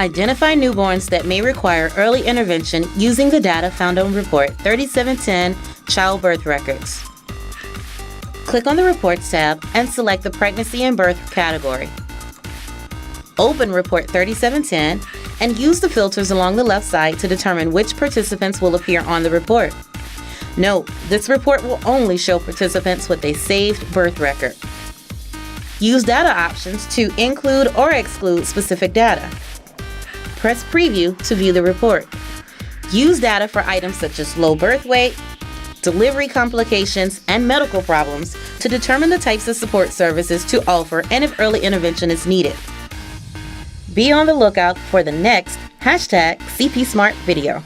Identify newborns that may require early intervention using the data found on Report 3710, Childbirth Records. Click on the Reports tab and select the Pregnancy and Birth category. Open Report 3710 and use the filters along the left side to determine which participants will appear on the report. Note, this report will only show participants with a saved birth record. Use data options to include or exclude specific data. Press Preview to view the report. Use data for items such as low birth weight, delivery complications, and medical problems to determine the types of support services to offer and if early intervention is needed. Be on the lookout for the next #CPSmart video.